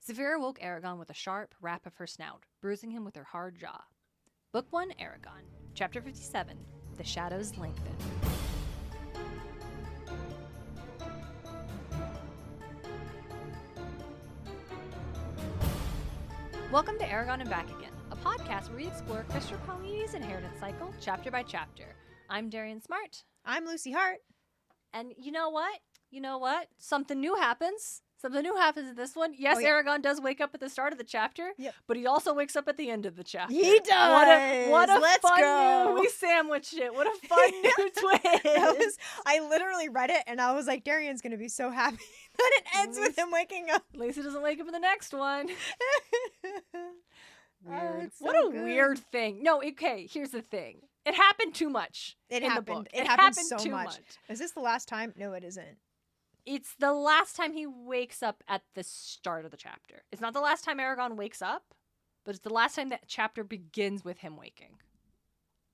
Saphira woke Eragon with a sharp rap of her snout, bruising him with her hard jaw. Book 1, Eragon. Chapter 57, The Shadows Lengthen. Welcome to Eragon and Back Again, a podcast where we explore Christopher Paolini's inheritance cycle, chapter by chapter. I'm Darien Smartt. I'm Lucy Hart. And you know what? Something new happens. Something new happens in this one. Yes, Eragon does wake up at the start of the chapter, but he also wakes up at the end of the chapter. He does. What a Let's fun go. new. We sandwiched it. What a fun new twist. I literally read it and I was like, Darian's going to be so happy that it ends with him waking up. At least he doesn't wake up in the next one. Weird. So what a good. Weird thing. No, okay, here's the thing. It happened too much. It in happened. The book. It happened so too much. Is this the last time? No, it isn't. It's the last time he wakes up at the start of the chapter. It's not the last time Eragon wakes up, but it's the last time that chapter begins with him waking.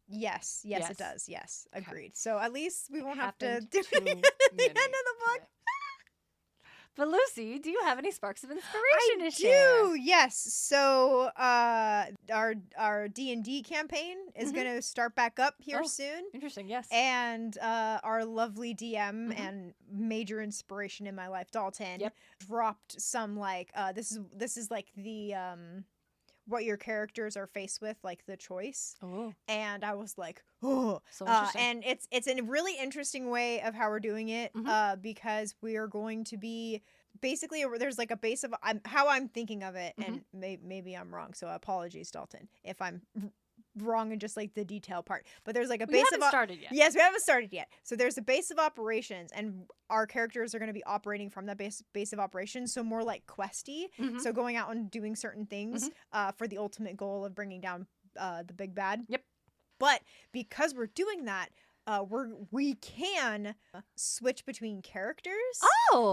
Yes, it does. Yes, agreed. Okay. So at least we won't have to Happened do too it at the end of the book. Okay. But Lucy, do you have any sparks of inspiration I to share? do, yes. So our D&D campaign is going to start back up here soon. Interesting, yes. And our lovely DM and major inspiration in my life, Dalton, dropped some this is like the what your characters are faced with, like the choice. Oh. And I was like, oh. So interesting. And it's a really interesting way of how we're doing it because we are going to be basically, there's like a base of how I'm thinking of it, and maybe I'm wrong. So apologies, Dalton, if I'm wrong in just like the detail part, but there's like a base of started yet. Yes, we haven't started yet. So there's a base of operations, and our characters are going to be operating from that base of operations. So more like questy. So going out and doing certain things for the ultimate goal of bringing down the big bad. Yep. But because we're doing that, we can switch between characters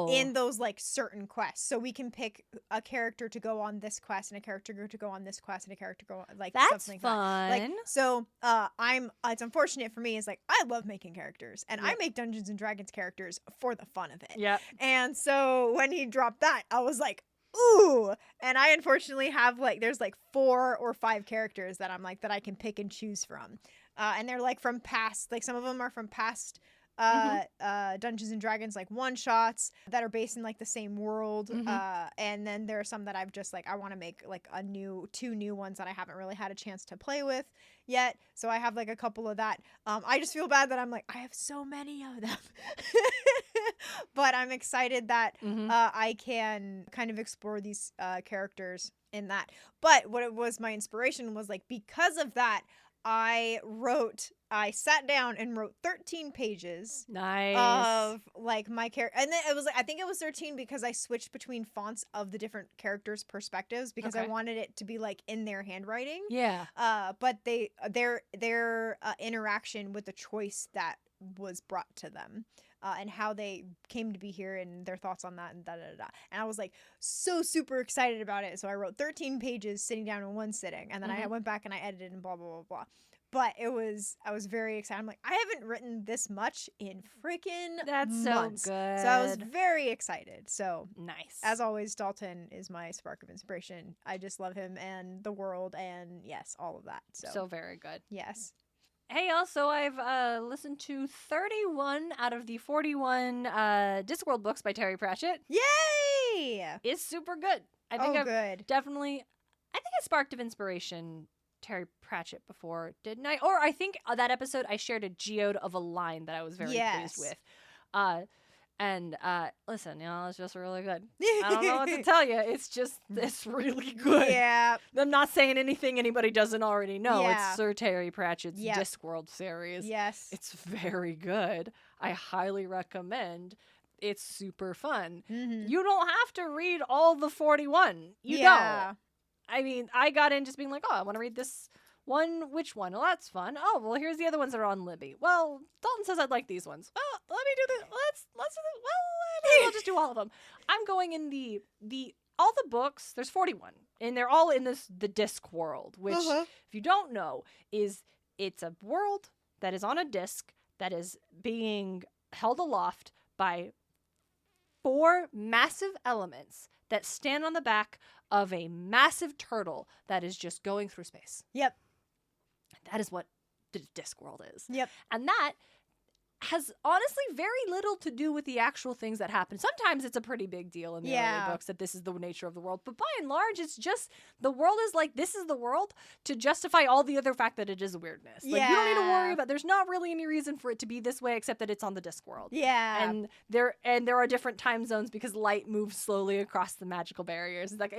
in those like certain quests. So we can pick a character to go on this quest and a character to go on this quest and a character to go like that's something fun. like that. So it's unfortunate for me is like I love making characters and I make Dungeons and Dragons characters for the fun of it. Yeah. And so when he dropped that, I was like, ooh. And I unfortunately have there's 4 or 5 characters that I'm like that I can pick and choose from. And they're like from past, like some of them are from past Dungeons and Dragons like one shots that are based in like the same world. And then there are some that I've just I want to make like 2 new ones that I haven't really had a chance to play with yet. So I have like a couple of that. I just feel bad that I'm like, I have so many of them. But I'm excited that I can kind of explore these characters in that. But what it was, my inspiration was like, because of that, I sat down and wrote 13 pages of like my character, and then it was I think it was 13 because I switched between fonts of the different characters' perspectives because I wanted it to be like in their handwriting. Yeah. But their interaction with the choice that was brought to them. And how they came to be here and their thoughts on that and da-da-da-da. And I was like so super excited about it. So I wrote 13 pages sitting down in one sitting. And then I went back and I edited and blah, blah, blah, blah. But I was very excited. I'm like, I haven't written this much in freaking months. So good. So I was very excited. So nice. As always, Dalton is my spark of inspiration. I just love him and the world and yes, all of that. So very good. Yes. Hey, also, I've listened to 31 out of the 41 Discworld books by Terry Pratchett. Yay! It's super good. I think I sparked of inspiration Terry Pratchett before, didn't I? Or I think that episode I shared a geode of a line that I was very pleased with. And listen, it's just really good. I don't know what to tell you. It's really good. Yeah. I'm not saying anything anybody doesn't already know. Yeah. It's Sir Terry Pratchett's Discworld series. Yes. It's very good. I highly recommend. It's super fun. You don't have to read all the 41. You don't. I mean, I got in just being like, I want to read this one. Which one? Well, that's fun. Oh, well, here's the other ones that are on Libby. Well, Dalton says I'd like these ones. Well, let me do this. Let's do this. Well, I'll just do all of them. I'm going in all the books. There's 41, and they're all in the Discworld, which, if you don't know, it's a world that is on a disc that is being held aloft by 4 massive elements that stand on the back of a massive turtle that is just going through space. Yep. That is what Discworld is. Yep. And that has honestly very little to do with the actual things that happen. Sometimes it's a pretty big deal in the early books that this is the nature of the world. But by and large, it's just the world is like, this is the world to justify all the other fact that it is weirdness. Like, you don't need to worry about, there's not really any reason for it to be this way except that it's on the Discworld. Yeah. And there are different time zones because light moves slowly across the magical barriers. Like,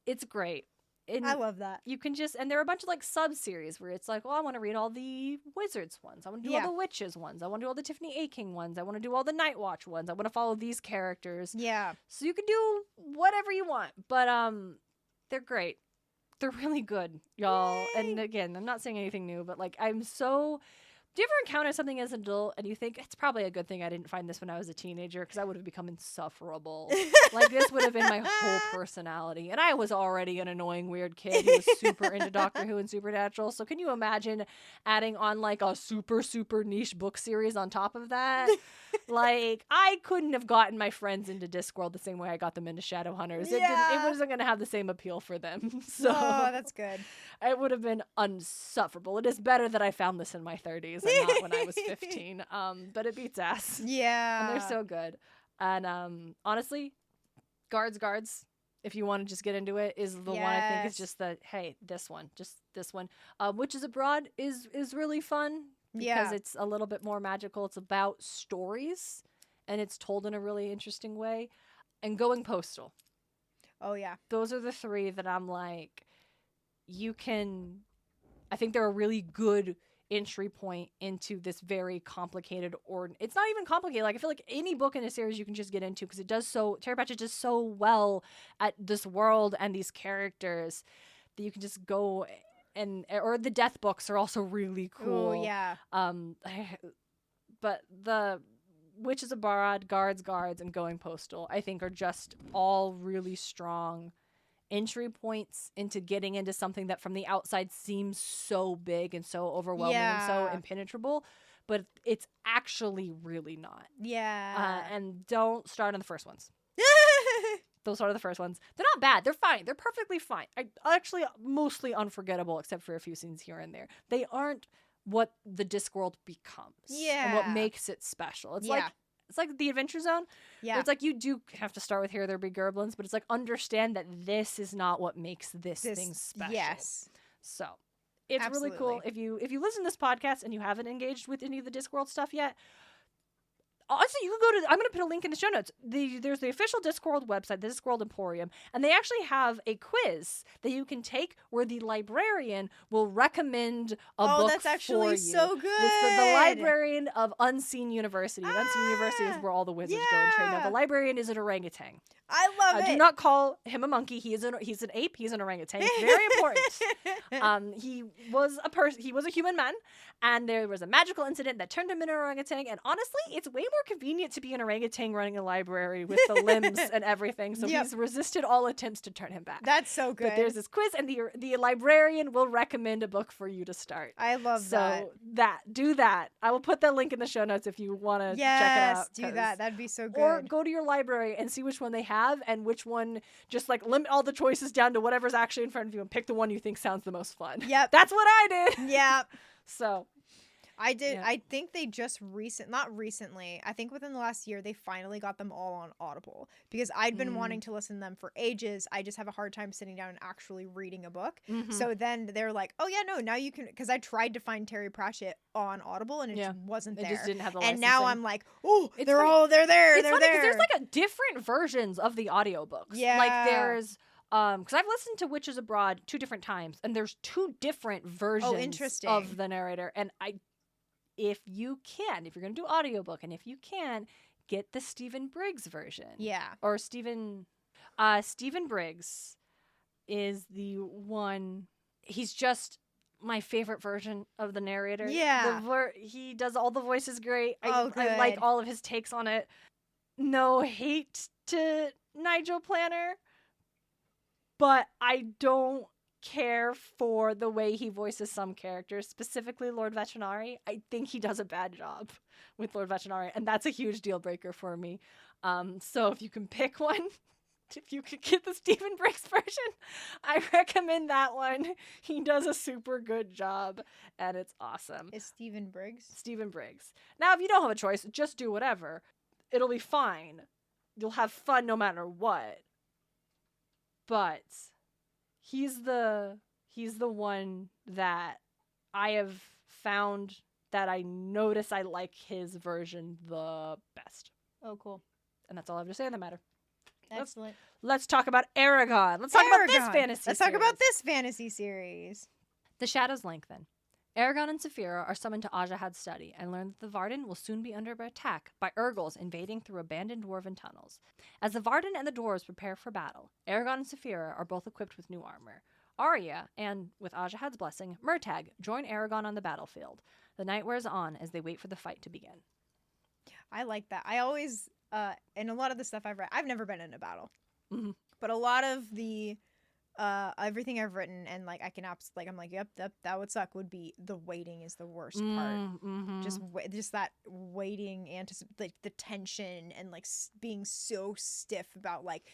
it's great. I love that. You can just, and there are a bunch of like sub-series where it's like, well, I want to read all the Wizards ones. I want to do all the Witches ones. I want to do all the Tiffany A. King ones. I want to do all the Night Watch ones. I want to follow these characters. Yeah. So you can do whatever you want, but they're great. They're really good, y'all. Yay. And again, I'm not saying anything new, but like, do you ever encounter something as an adult and you think, it's probably a good thing I didn't find this when I was a teenager because I would have become insufferable. Like, this would have been my whole personality. And I was already an annoying, weird kid who was super into Doctor Who and Supernatural. So can you imagine adding on like a super, super niche book series on top of that? Like, I couldn't have gotten my friends into Discworld the same way I got them into Shadowhunters. It wasn't going to have the same appeal for them. So that's good. It would have been insufferable. It is better that I found this in my 30s and not when I was 15. But it beats ass. Yeah. And they're so good. And honestly, Guards, if you want to just get into it, is the one I think is just this one. Witches Abroad is really fun because it's a little bit more magical. It's about stories and it's told in a really interesting way. And Going Postal. Oh, yeah. Those are the 3 that I'm like, I think they're a really good entry point into this very complicated, or it's not even complicated. Like, I feel like any book in a series you can just get into because Terry Pratchett does so well at this world and these characters that you can just go or the death books are also really cool. Oh, yeah. But the Witches Abroad, Guards, and Going Postal, I think are just all really strong entry points into getting into something that from the outside seems so big and so overwhelming and so impenetrable, but it's actually really not. Yeah. And don't start on the first ones. Don't start on the first ones. They're not bad. They're fine. They're perfectly fine. Actually mostly unforgettable except for a few scenes here and there. They aren't what the Discworld becomes. Yeah. And what makes it special. It's like the Adventure Zone. Yeah. It's like you do have to start with Here There Be Gerblins, but it's like understand that this is not what makes this thing special. Yes. So it's really cool. If you listen to this podcast and you haven't engaged with any of the Discworld stuff yet, also, you can go to, I'm going to put a link in the show notes. There's the official Discworld website, the Discworld Emporium, and they actually have a quiz that you can take where the librarian will recommend a book for you. Oh, that's actually so good. It's the librarian of Unseen University. And Unseen University is where all the wizards go and train. Now, the librarian is an orangutan. I love it. Do not call him a monkey. He's an ape. He's an orangutan. It's very important. He was a human man, and there was a magical incident that turned him into an orangutan. And honestly, it's way more convenient to be an orangutan running a library with the limbs and everything. So he's resisted all attempts to turn him back. That's so good. But there's this quiz, and the librarian will recommend a book for you to start. I love that. So do that. I will put that link in the show notes if you want to check it out. Yes, do that. That'd be so good. Or go to your library and see which one they have and which one, just like limit all the choices down to whatever's actually in front of you and pick the one you think sounds the most fun. Yep. That's what I did. Yep. So I did. Yeah. I think they just not recently. I think within the last year, they finally got them all on Audible because I'd been wanting to listen to them for ages. I just have a hard time sitting down and actually reading a book. Mm-hmm. So then they're like, oh yeah, no, now you can, because I tried to find Terry Pratchett on Audible and it just wasn't there. It just didn't have the licensing. And now I'm like, oh, they're there. It's funny because there's like different versions of the audiobooks. Yeah. Like there's, because I've listened to Witches Abroad 2 different times and there's 2 different versions of the narrator. And if you're going to do audiobook, and if you can, get the Stephen Briggs version. Yeah. Or Stephen Briggs is the one, he's just my favorite version of the narrator. Yeah. He does all the voices great. I like all of his takes on it. No hate to Nigel Planner, but I don't care for the way he voices some characters, specifically Lord Vetinari. I think he does a bad job with Lord Vetinari, and that's a huge deal breaker for me. So if you can pick one, if you could get the Stephen Briggs version, I recommend that one. He does a super good job, and it's awesome. Is Stephen Briggs? Stephen Briggs. Now, if you don't have a choice, just do whatever. It'll be fine. You'll have fun no matter what. But he's the one that I have found that I notice I like his version the best. Oh, cool. And that's all I have to say on the matter. Excellent. Let's talk about Eragon. Let's talk about this fantasy Let's talk about this fantasy series. The Shadows Lengthen. Eragon and Saphira are summoned to Ajahad's study and learn that the Varden will soon be under attack by Urgals invading through abandoned dwarven tunnels. As the Varden and the dwarves prepare for battle, Eragon and Saphira are both equipped with new armor. Arya and, with Ajahad's blessing, Murtaugh join Eragon on the battlefield. The night wears on as they wait for the fight to begin. I like that. I always, in a lot of the stuff I've read, I've never been in a battle. Mm-hmm. But a lot of the everything I've written, and like I can I'm like, yep, that would suck. Would be the waiting is the worst part. Mm-hmm. Just that waiting, like the tension and like being so stiff about like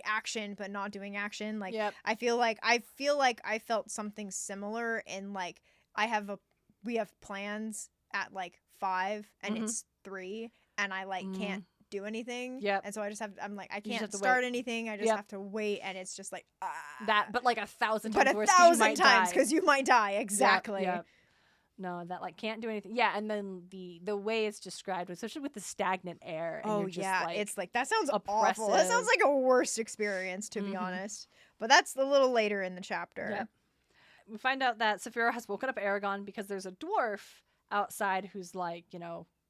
action but not doing action. Like yep. I feel like I felt something similar in like we have plans at like 5 and it's 3 and I like can't do anything. Yep. And so I'm like, I can't start anything. I just have to wait. And it's just like, that, but like 1,000 times but worse. 1,000 times because you might die. Exactly. Yep. No, that like can't do anything. Yeah. And then the way it's described, especially with the stagnant air. And you're just like, it's like, that sounds oppressive. awful. That sounds like a worst experience, to be honest. But that's a little later in the chapter. Yep. We find out that Saphira has woken up Eragon because there's a dwarf outside who's like,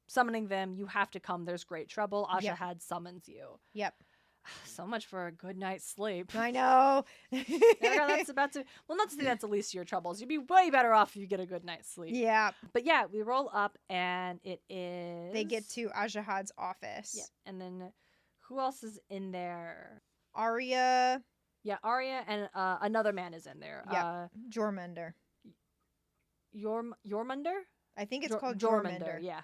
summoning them. You have to come. There's great trouble. Ajahad summons you. Yep. So much for a good night's sleep. I know. That's about to. Well, not to say that's the least of your troubles. You'd be way better off if you get a good night's sleep. Yeah. But yeah, we roll up and it is. They get to Ajahad's office. Yeah. And then who else is in there? Arya. Yeah, Arya and another man is in there. Yeah. Jormungandr. Jormungandr? I think it's called Jormungandr. Yeah.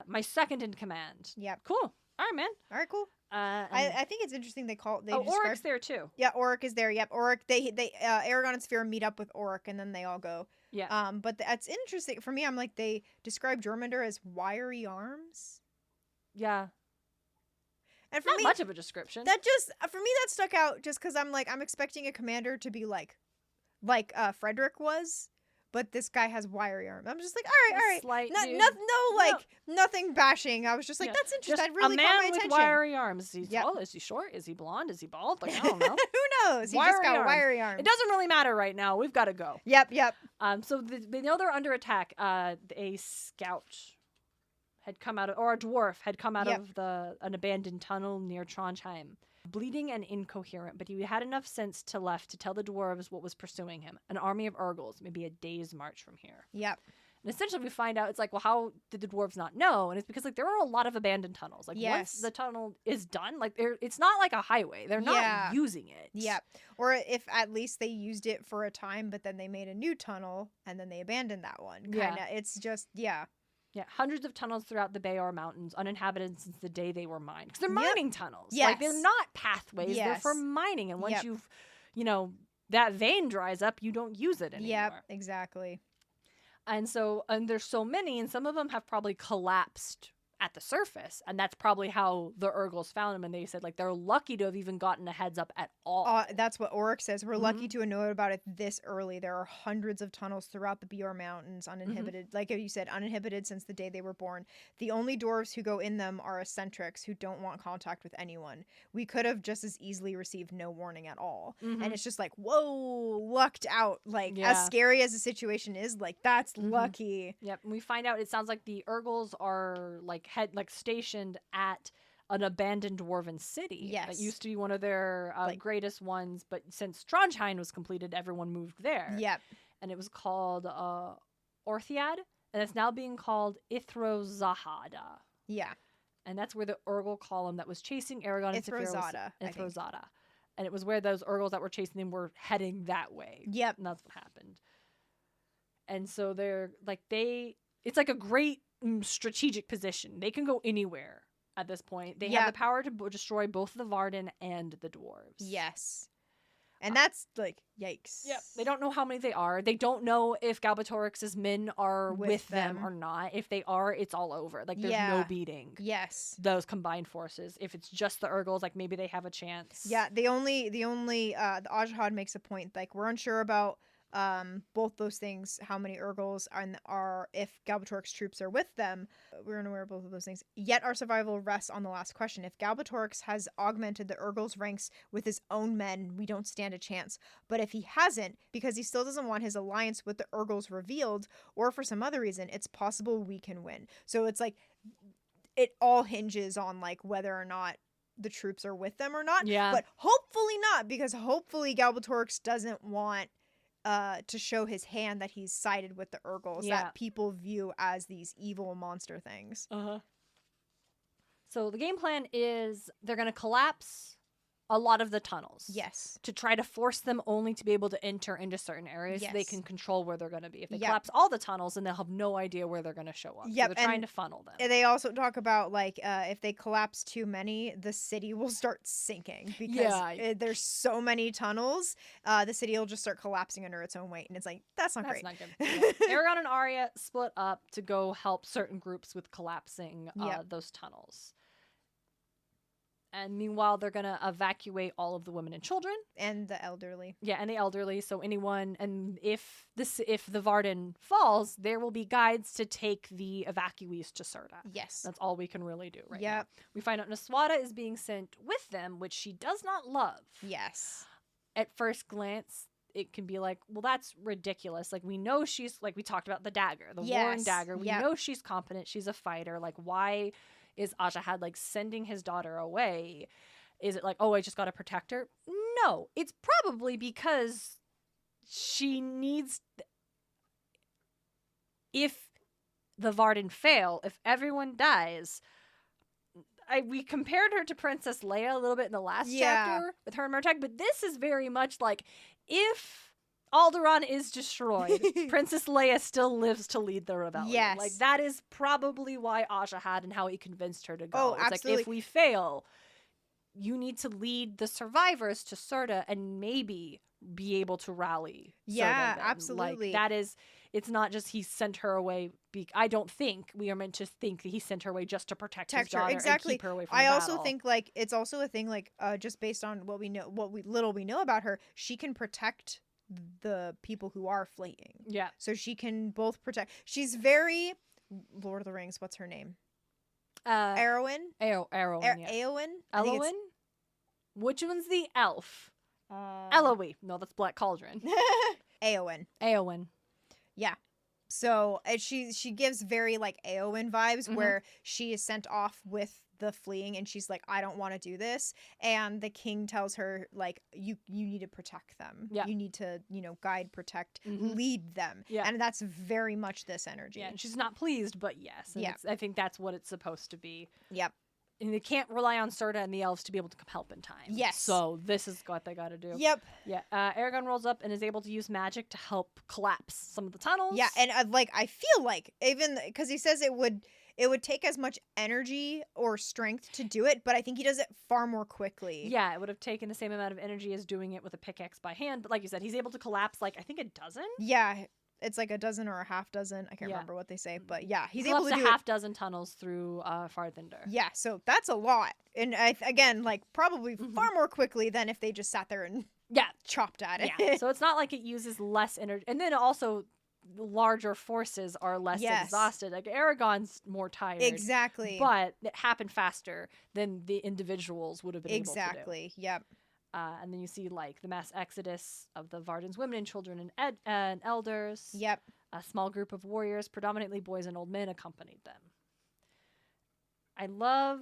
My second in command. Yep. Cool. All right, man. All right, cool. I think it's interesting they Auric's there too. Yeah, Auric is there. Yep, Auric. They Eragon and Saphira meet up with Auric, and then they all go. Yeah. But that's interesting for me. I'm like, they describe Jormungandr as wiry arms. Yeah. And for not me, much of a description. That stuck out just because I'm expecting a commander to be like Frederick was. But this guy has wiry arms. I'm just like, all right. Nothing bashing. I was just like, that's interesting. That really caught my attention. A man with wiry arms. Is he tall? Is he short? Is he blonde? Is he bald? Like, I don't know. Who knows? He just got wiry arms. It doesn't really matter right now. We've got to go. Yep. So they know they're under attack. A scout had come out of, or a dwarf had come out of an abandoned tunnel near Trondheim. Bleeding and incoherent, but he had enough sense left to tell the dwarves what was pursuing him. An army of Urgals, maybe a day's march from here. Yep. And essentially we find out, it's like, well, how did the dwarves not know? And it's because, like, there are a lot of abandoned tunnels. Like, once the tunnel is done, like, it's not like a highway. They're not using it. Yep. Or if at least they used it for a time, but then they made a new tunnel, and then they abandoned that one. Kinda. It's just, Yeah, hundreds of tunnels throughout the Bayor Mountains, uninhabited since the day they were mined. Because they're mining tunnels. Yes. Like, they're not pathways. They're for mining. And once you've, that vein dries up, you don't use it anymore. Yep, exactly. And there's so many, and some of them have probably collapsed at the surface. And that's probably how the Urgals found them. And they said, like, they're lucky to have even gotten a heads up at all. That's what Auric says. We're lucky to know about it this early. There are hundreds of tunnels throughout the Bayor Mountains, uninhibited. Like you said, uninhibited since the day they were born. The only dwarves who go in them are eccentrics who don't want contact with anyone. We could have just as easily received no warning at all. And it's just like, whoa, lucked out. Like, as scary as the situation is, like, that's lucky. Yep. And we find out, it sounds like the Urgals are, like, stationed at an abandoned dwarven city. Yes. That used to be one of their greatest ones, but since Trondheim was completed, everyone moved there. Yep. And it was called Orthiad, and it's now being called Ithrozahada. Yeah. And that's where the Urgal column that was chasing Eragon and Saphira. Ithrozada. And it was where those Urgals that were chasing them were heading that way. Yep. And that's what happened. And so it's like a great strategic position. They can go anywhere at this point. They have the power to destroy both the Varden and the dwarves. Yes. And that's like, yikes. Yep. They don't know how many they are. They don't know if Galbatorix's men are with them or not. If they are, it's all over. Like, there's no beating. Yes. Those combined forces. If it's just the Urgals, like, maybe they have a chance. Yeah, the Ajahad makes a point, like, we're unsure about both those things, how many Urgals are if Galbatorix troops are with them. We're unaware of both of those things. Yet our survival rests on the last question. If Galbatorix has augmented the Urgals' ranks with his own men, we don't stand a chance. But if he hasn't, because he still doesn't want his alliance with the Urgals revealed, or for some other reason, it's possible we can win. So it's like, it all hinges on like whether or not the troops are with them or not. Yeah. But hopefully not, because hopefully Galbatorix doesn't want to show his hand that he's sided with the Urgals that people view as these evil monster things. So the game plan is they're going to collapse a lot of the tunnels. Yes. To try to force them only to be able to enter into certain areas so they can control where they're going to be. If they collapse all the tunnels, then they'll have no idea where they're going to show up. Yep. So they're trying to funnel them. And they also talk about, like, if they collapse too many, the city will start sinking. Because there's so many tunnels, the city will just start collapsing under its own weight. And it's like, that's not great. Not good. Eragon and Arya split up to go help certain groups with collapsing those tunnels. And meanwhile, they're going to evacuate all of the women and children. And the elderly. Yeah, and the elderly. So anyone, and if the Varden falls, there will be guides to take the evacuees to Smartt. Yes. That's all we can really do right now. We find out Naswada is being sent with them, which she does not love. Yes. At first glance, it can be like, well, that's ridiculous. Like, we know she's, like, we talked about the dagger, the warring dagger. We know she's competent. She's a fighter. Like, why is Ajahad like sending his daughter away? Is it like, oh, I just got to protect her? No, it's probably because she needs, if the Varden fail, if everyone dies, we compared her to Princess Leia a little bit in the last chapter with her and Murtaugh, but this is very much like, if Alderaan is destroyed, Princess Leia still lives to lead the rebellion. Yes. Like, that is probably why Ajahad and how he convinced her to go. Oh, it's absolutely. like, if we fail, you need to lead the survivors to Smartt and maybe be able to rally. Yeah, absolutely. Like, that is, it's not just he sent her away. I don't think we are meant to think that he sent her away just to protect his daughter and keep her away from the battle. I also think, like, it's also a thing, like, just based on what we know, little we know about her, she can protect the people who are fleeing. Yeah. So she can both protect. She's very Lord of the Rings. What's her name? Arwen? Arwen. Eowyn? Eowyn? Which one's the elf? Eloise. No, that's Black Cauldron. Eowyn. Yeah. So she gives very like Eowyn vibes where she is sent off with the fleeing and she's like, I don't want to do this, and the king tells her like, you need to protect them. You need to, guide, protect, lead them. And that's very much this energy. And she's not pleased, but yes. And I think that's what it's supposed to be. And they can't rely on Smartt and the elves to be able to come help in time. So this is what they got to do. Eragon rolls up and is able to use magic to help collapse some of the tunnels. And I feel like, even because he says it would take as much energy or strength to do it, but I think he does it far more quickly. Yeah, it would have taken the same amount of energy as doing it with a pickaxe by hand. But like you said, he's able to collapse, like, I think a dozen? Yeah, it's like a dozen or a half dozen. I can't remember what they say, but yeah, he's able to do a half dozen tunnels through Farthinder. Yeah, so that's a lot. And again, like, probably far more quickly than if they just sat there and chopped at it. So it's not like it uses less energy. And then also, the larger forces are less exhausted. Like, Eragon's more tired. Exactly. But it happened faster than the individuals would have been able to do. Exactly. Yep. And then you see, like, the mass exodus of the Varden's women and children and elders. Yep. A small group of warriors, predominantly boys and old men, accompanied them. I love...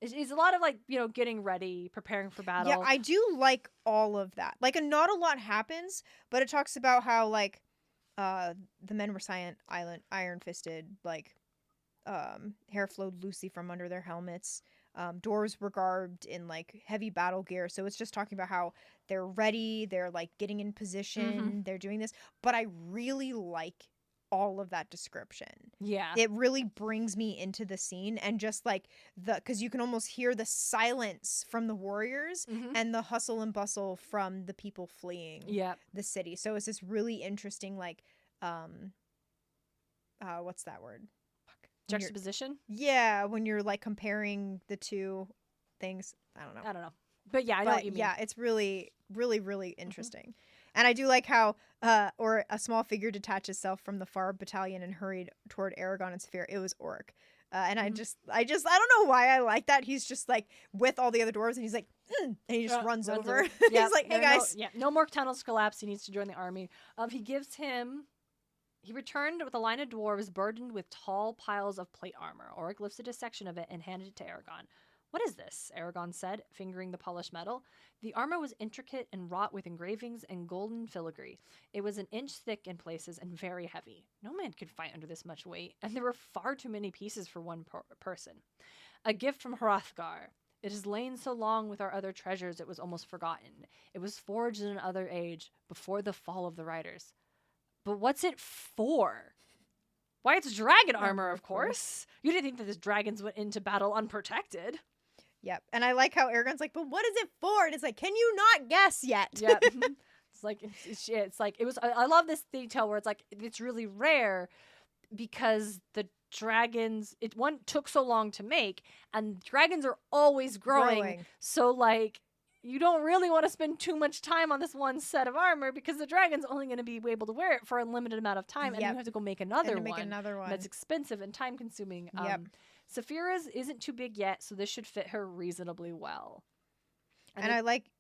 It's a lot of, like, getting ready, preparing for battle. Yeah, I do like all of that. Like, not a lot happens, but it talks about how, like, the men were silent, iron-fisted, like, hair flowed loosely from under their helmets. Dwarves were garbed in like heavy battle gear. So it's just talking about how they're ready. They're like getting in position. They're doing this. But I really like all of that description. Yeah. It really brings me into the scene, and just like because you can almost hear the silence from the warriors and the hustle and bustle from the people fleeing the city. So it's this really interesting, like, what's that word? Juxtaposition? Yeah, when you're like comparing the two things. I don't know. But yeah, I know what you mean. Yeah, it's really, really, really interesting. And I do like how or a small figure detached itself from the far battalion and hurried toward Eragon and Saphira. It was Orc. And I don't know why I like that. He's just like with all the other dwarves, and he's like, and he just runs over. He's like, hey guys. No more tunnels collapse. He needs to join the army. He returned with a line of dwarves burdened with tall piles of plate armor. Oric lifted a section of it and handed it to Eragon. What is this? Eragon said, fingering the polished metal. The armor was intricate and wrought with engravings and golden filigree. It was an inch thick in places and very heavy. No man could fight under this much weight, and there were far too many pieces for one person. A gift from Hrothgar. It has lain so long with our other treasures it was almost forgotten. It was forged in another age, before the fall of the riders. But what's it for? Why, it's dragon armor, of course. You didn't think that the dragons went into battle unprotected. Yep. And I like how Eragon's like, but what is it for? And it's like, can you not guess yet? Yep. I love this detail where it's like, it's really rare because the dragons, one took so long to make, and dragons are always growing. So like, you don't really want to spend too much time on this one set of armor because the dragon's only going to be able to wear it for a limited amount of time, and you have to go make another one. That's expensive and time consuming. Saphira's isn't too big yet, so this should fit her reasonably well. And I like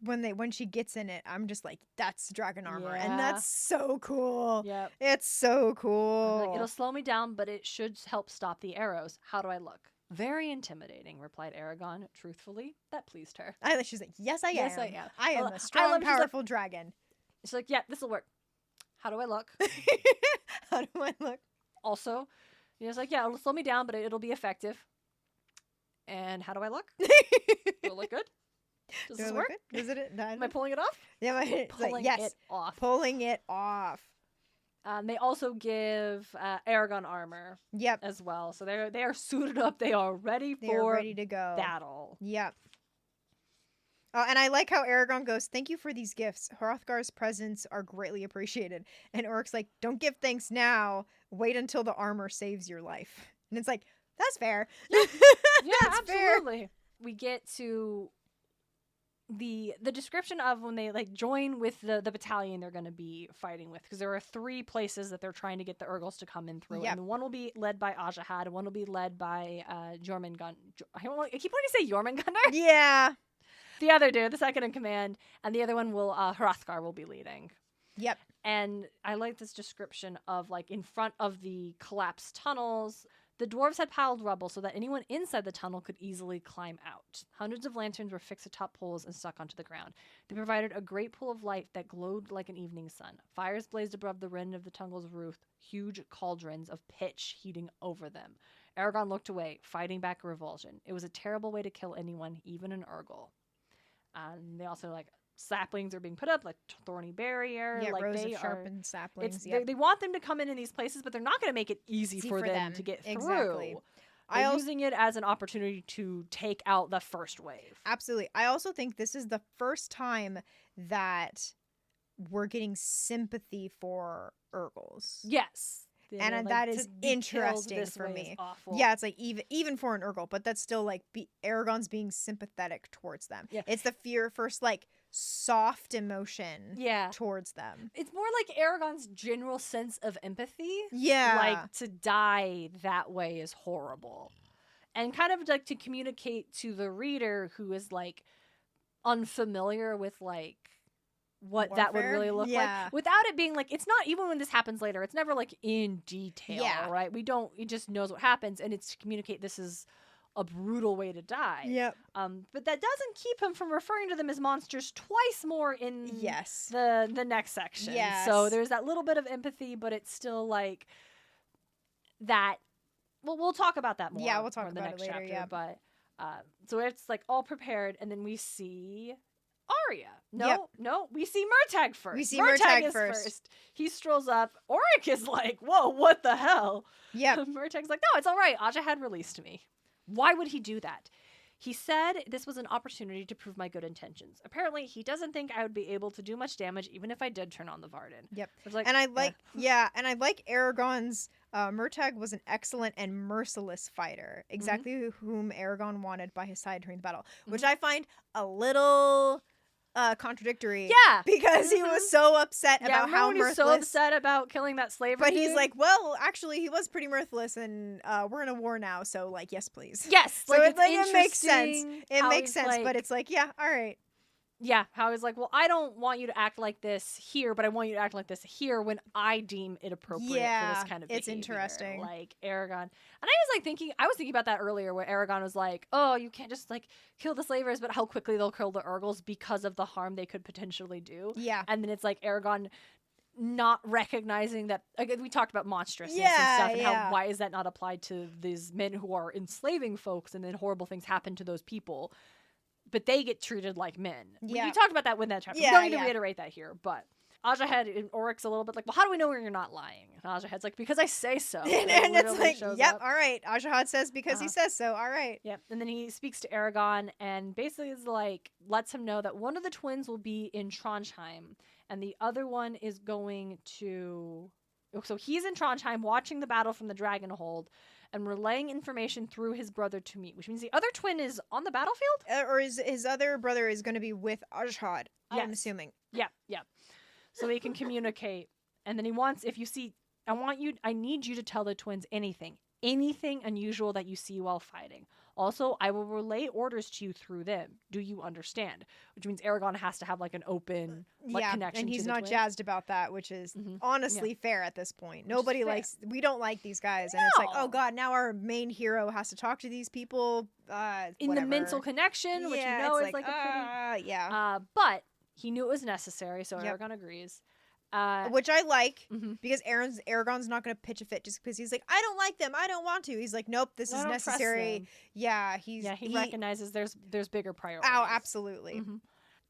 when she gets in it, I'm just like, that's dragon armor, and that's so cool. Yep. It's so cool. Like, it'll slow me down, but it should help stop the arrows. How do I look? Very intimidating, replied Eragon, truthfully. That pleased her. She's like, yes, I am. Yes, I am. I am a strong, powerful dragon. She's like, yeah, this'll work. How do I look? How do I look? Also, it's like, yeah, it'll slow me down, but it'll be effective. And how do I look? Do it look good? Does this work? Is it? Am I pulling it off? Yeah, pulling it off. Pulling it off. They also give Eragon armor. Yep. As well. So they are suited up. They are ready to go. Battle. Yep. And I like how Eragon goes, thank you for these gifts. Hrothgar's presents are greatly appreciated. And Oric's like, don't give thanks now. Wait until the armor saves your life. And it's like, that's fair. Yeah, absolutely. Fair. We get to the description of when they like join with the battalion they're going to be fighting with, because there are 3 places that they're trying to get the Urgles to come in through. Yep. And one will be led by Ajahad, one will be led by Jormungandr. I keep wanting to say Jormungandr. Yeah. The other dude, the second in command, and the other one will Hrothgar will be leading. Yep. And I like this description of like in front of the collapsed tunnels, the dwarves had piled rubble so that anyone inside the tunnel could easily climb out. Hundreds of lanterns were fixed atop poles and stuck onto the ground. They provided a great pool of light that glowed like an evening sun. Fires blazed above the rim of the tunnel's roof, huge cauldrons of pitch heating over them. Eragon looked away, fighting back a revulsion. It was a terrible way to kill anyone, even an Urgle. And they also like saplings are being put up, like thorny barrier. Yeah, like rows of sharpened saplings. They want them to come in these places, but they're not going to make it easy for them to get through. They're using it as an opportunity to take out the first wave. Absolutely. I also think this is the first time that we're getting sympathy for Urgles. Yes. And that is interesting for me. Yeah, it's like even for an Urgle, but that's still like Eragon's being sympathetic towards them. Yeah. It's the first like soft emotion towards them. It's more like Eragon's general sense of empathy. Yeah. Like to die that way is horrible. And kind of like to communicate to the reader who is like unfamiliar with like what warfare? That would really look like without it being like, it's not, even when this happens later, it's never like in detail, right? It just knows what happens, and it's to communicate this is a brutal way to die. Yep. But that doesn't keep him from referring to them as monsters twice more in the next section. Yes. So there's that little bit of empathy, but it's still like that. Well, we'll talk about that more. Yeah, we'll talk about the next it later. Chapter, But So it's like all prepared, and then we see Arya. Yep. No, we see Murtaugh first. We see Murtaugh first. He strolls up. Oric is like, whoa, what the hell? Yep. Murtagh's like, no, it's all right. Aja had released me. Why would he do that? He said this was an opportunity to prove my good intentions. Apparently, he doesn't think I would be able to do much damage even if I did turn on the Varden. Yep. Like, and I like, and I like Eragon's, Murtaugh was an excellent and merciless fighter, exactly whom Eragon wanted by his side during the battle, which I find a little contradictory. Yeah. Because he was so upset about how mirthless. He was so upset about killing that slaver But dude? he's like, well, actually, he was pretty mirthless, and we're in a war now, so, like, yes, please. Yes. So like, it makes sense. It makes sense, like, but it's like, yeah, all right. Yeah, how he's like, well, I don't want you to act like this here, but I want you to act like this here when I deem it appropriate for this kind of behavior. It's interesting. Like, Eragon. And I was thinking about that earlier where Eragon was like, oh, you can't just, like, kill the slavers, but how quickly they'll kill the Urgles because of the harm they could potentially do. Yeah. And then it's like Eragon not recognizing that, again, we talked about monstrousness and stuff, and how, why is that not applied to these men who are enslaving folks, and then horrible things happen to those people. But they get treated like men. Yeah. We talked about that when that chapter. We don't need to reiterate that here. But Ajahad and Oric's a little bit like, well, how do we know when you're not lying? And Ajahad's like, because I say so. And it's like, yep, all right. Ajahad says because he says so. All right. Yep. And then he speaks to Eragon and basically is like, lets him know that one of the twins will be in Trondheim and the other one is going to... So he's in Trondheim watching the battle from the Dragonhold and relaying information through his brother to meet, which means the other twin is on the battlefield? Or his other brother is going to be with Ajahad, I'm assuming. Yeah. So they can communicate. And then he wants, if you see, I need you to tell the twins anything unusual that you see while fighting. Also, I will relay orders to you through them. Do you understand? Which means Eragon has to have like an open connection. And he's to the not twins. jazzed about that, which is honestly fair at this point. Nobody likes. We don't like these guys, and No. it's like, oh god, now our main hero has to talk to these people. In the mental connection, which you know is like a pretty but he knew it was necessary, so Eragon agrees. Which I like because Eragon's not going to pitch a fit just because he's like, I don't like them, I don't want to. He's like, nope, this is necessary. Yeah, he recognizes there's bigger priorities. Oh, absolutely.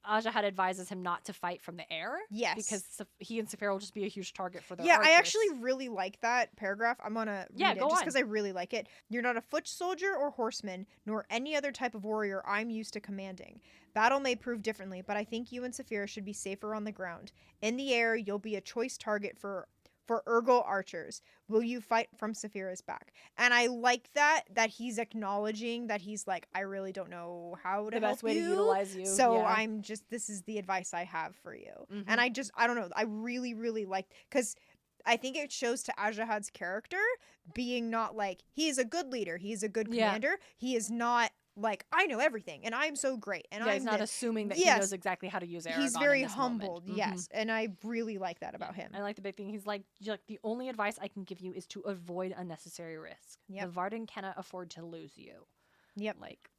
Ajahad advises him not to fight from the air. Yes. Because he and Saphira will just be a huge target for their archers. archers. I actually really like that paragraph. I'm going to read it just because I really like it. You're not a foot soldier or horseman, nor any other type of warrior I'm used to commanding. Battle may prove differently, but I think you and Saphira should be safer on the ground. In the air, you'll be a choice target for Urgle archers. Will you fight from Saphira's back? And I like that he's acknowledging that he's like, I really don't know how to help you. The best way to utilize you. So I'm just, this is the advice I have for you. And I don't know. I really, really like, because I think it shows to Ajahad's character being not like, he is a good leader. He's a good commander. He is not like, I know everything and I'm so great. And he's not assuming that he knows exactly how to use Eragon. He's very humbled, yes. And I really like that about him. I like the big thing. He's like, the only advice I can give you is to avoid unnecessary risk. The Varden cannot afford to lose you. Like,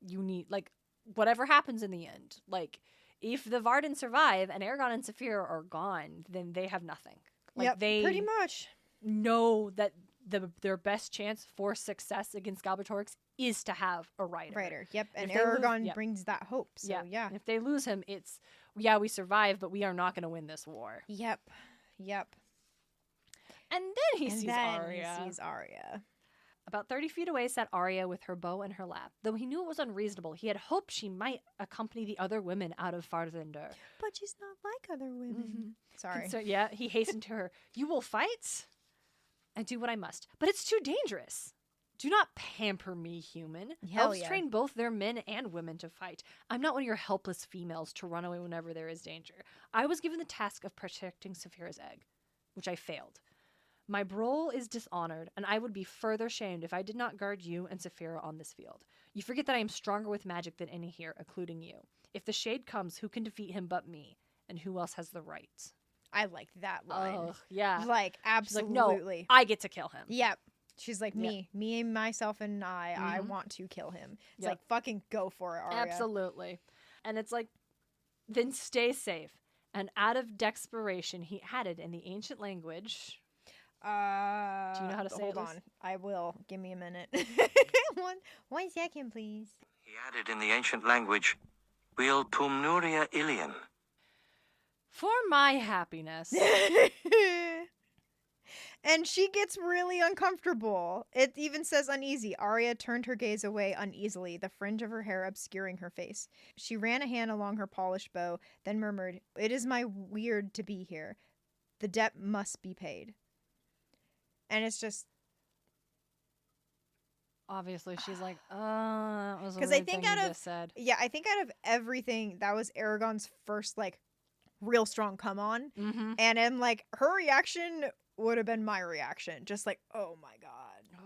you need, like, whatever happens in the end. Like, if the Varden survive and Eragon and Saphira are gone, then they have nothing. Like, they pretty much know that their best chance for success against Galbatorix is to have a rider. And Eragon brings that hope. So And if they lose him, it's we survive, but we are not going to win this war. Yep. And then he sees Arya. About 30 feet away sat Arya with her bow in her lap. Though he knew it was unreasonable, he had hoped she might accompany the other women out of Farthinder. But she's not like other women. Sorry. So he hastened to her. You will fight? I do what I must. But it's too dangerous. Do not pamper me, human. Elves train both their men and women to fight. I'm not one of your helpless females to run away whenever there is danger. I was given the task of protecting Saphira's egg, which I failed. My role is dishonored, and I would be further shamed if I did not guard you and Saphira on this field. You forget that I am stronger with magic than any here, including you. If the shade comes, who can defeat him but me? And who else has the right? I like that line. Oh, yeah. Like, absolutely. Like, no, I get to kill him. Yep. She's like, me, myself, and I want to kill him. It's like, fucking go for it, Arya. Absolutely. And it's like, then stay safe. And out of desperation, he added in the ancient language. Do you know how to say it? Hold on. I will. Give me a minute. One second, please. He added in the ancient language, Wil tumnuria ilian. For my happiness. And she gets really uncomfortable. It even says uneasy. Arya turned her gaze away uneasily, the fringe of her hair obscuring her face. She ran a hand along her polished bow, then murmured, "It is my wyrd to be here. The debt must be paid." And it's just... Obviously, she's like, that was a weird I think thing you just said. Yeah, I think out of everything, that was Eragon's first, like, real strong come on. Mm-hmm. And I'm like, her reaction would have been my reaction. Just like, oh my God.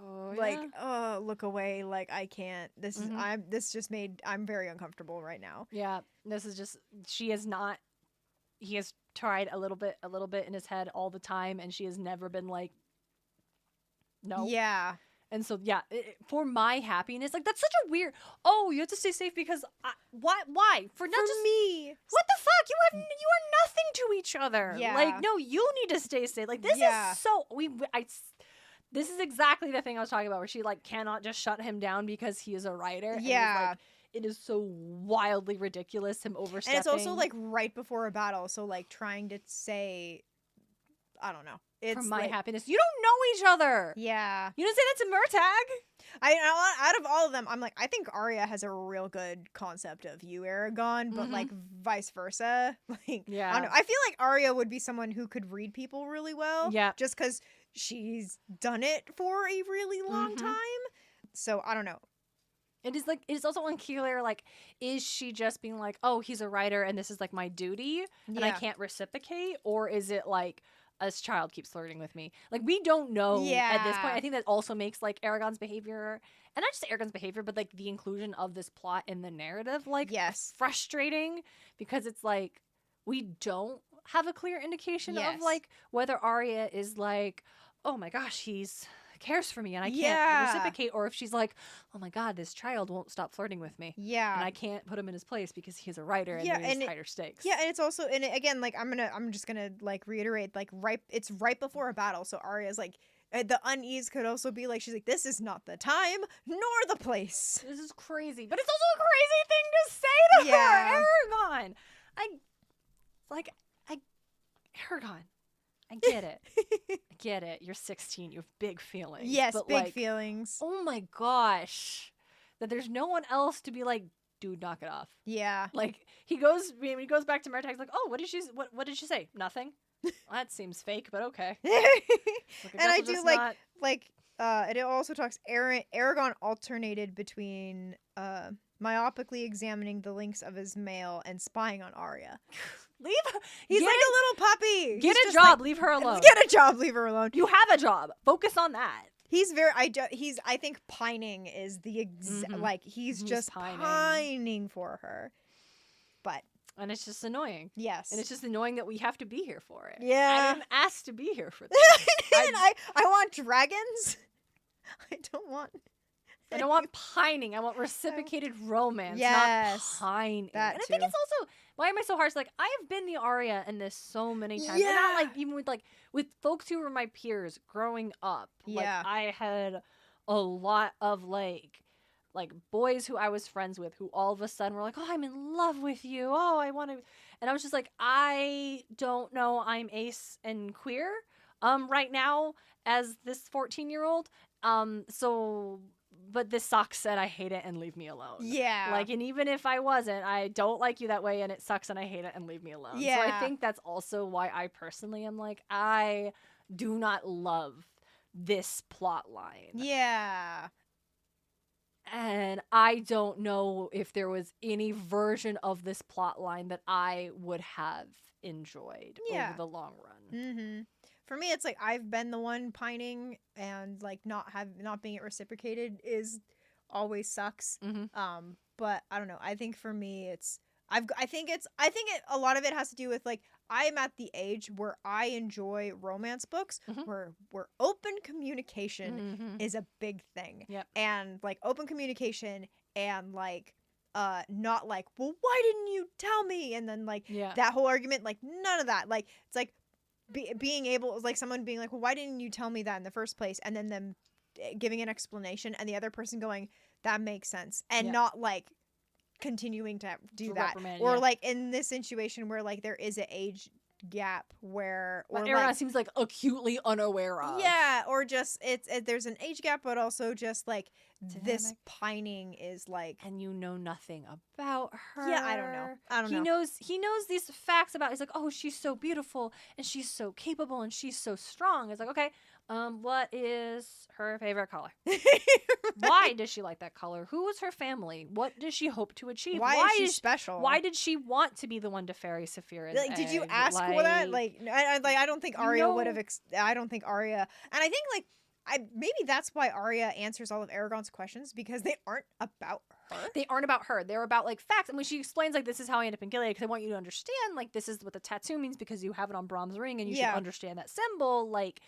Oh, like, yeah. oh, look away. Like, I can't. This is, I'm very uncomfortable right now. Yeah, this is just, he has tried a little bit in his head all the time, and she has never been like, no. Yeah. And so, yeah, for my happiness, like, that's such a weird, you have to stay safe because, why? For me. What the fuck? You are nothing to each other. Yeah. Like, no, you need to stay safe. Like, this is so, this is exactly the thing I was talking about, where she, like, cannot just shut him down because he is a writer. Yeah. And it is so wildly ridiculous, him overstepping. And it's also, like, right before a battle, so, like, trying to say, I don't know. It's for my like, happiness. You don't know each other. Yeah. You didn't say that to Murtaugh. Out of all of them, I'm like, I think Arya has a real good concept of you, Eragon, but like vice versa. Like, yeah. I don't know. I feel like Arya would be someone who could read people really well. Yeah. Just because she's done it for a really long time. So I don't know. It is also unclear, like, is she just being like, oh, he's a writer and this is like my duty and I can't reciprocate? Or is it like, a child keeps flirting with me? Like, we don't know at this point. I think that also makes, like, Eragon's behavior, and not just Eragon's behavior, but, like, the inclusion of this plot in the narrative, like, frustrating, because it's like, we don't have a clear indication of, like, whether Arya is like, oh my gosh, he's cares for me and I can't reciprocate, or if she's like, oh my god, this child won't stop flirting with me, and I can't put him in his place because he's a writer and there's higher stakes. And it's also, and again, like, I'm just gonna like reiterate, like, it's right before a battle, so Arya's like, the unease could also be like, she's like, this is not the time nor the place. This is crazy, but it's also a crazy thing to say to her, Eragon. Eragon, I get it. I get it. You're 16. You have big feelings. Yes, but big feelings. Oh my gosh. That there's no one else to be like, dude, knock it off. Yeah. Like, he goes back to Murtaugh, he's like, oh, what did she say? Nothing? Well, that seems fake, but okay. And I do it also talks, Eragon alternated between myopically examining the links of his mail and spying on Arya. He's like a little puppy. Get a job, leave her alone. Get a job, leave her alone. You have a job. Focus on that. I think pining is the he's just pining for her. And it's just annoying. Yes. And it's just annoying that we have to be here for it. Yeah. I didn't ask to be here for this. I want dragons. I don't want pining. I want reciprocated romance, not pining. And I think it's also, why am I so harsh? Like, I have been the Arya in this so many times. Yeah. And not like, even with folks who were my peers growing up. Yeah. Like, I had a lot of like boys who I was friends with who all of a sudden were like, oh, I'm in love with you. Oh, I want to. And I was just like, I don't know. I'm ace and queer right now as this 14-year-old. But this sucks and I hate it and leave me alone. Yeah. Like, and even if I wasn't, I don't like you that way and it sucks and I hate it and leave me alone. Yeah. So I think that's also why I personally am like, I do not love this plot line. Yeah. And I don't know if there was any version of this plot line that I would have enjoyed over the long run. Mm-hmm. For me, it's like I've been the one pining, and like not being it reciprocated is always sucks. Mm-hmm. But I don't know. I think for me, a lot of it has to do with like I am at the age where I enjoy romance books where open communication is a big thing. Yep. And like open communication and like not like, well, why didn't you tell me? And then like that whole argument, like none of that. Like it's like being able, like someone being like, well, why didn't you tell me that in the first place? And then them giving an explanation and the other person going, that makes sense, and not like continuing to do that, or like in this situation where like there is an age gap where Eragon like, seems like acutely unaware of. Yeah, or just there's an age gap, but also just like this pining is like, and you know nothing about her. Yeah, I don't know. He knows these facts about. He's like, oh, she's so beautiful and she's so capable and she's so strong. It's like, okay, what is her favorite color? Why does she like that color? Who is her family? What does she hope to achieve? Why is she special? Why did she want to be the one to ferry Saphira's egg? Did you ask for that? Like, I don't think Arya would have. I don't think Arya, and I think like. Maybe that's why Arya answers all of Eragon's questions, because they aren't about her. They aren't about her. They're about like facts. And when she explains like, this is how I end up in Gilead, because I want you to understand like this is what the tattoo means because you have it on Brahm's ring and you should understand that symbol. Like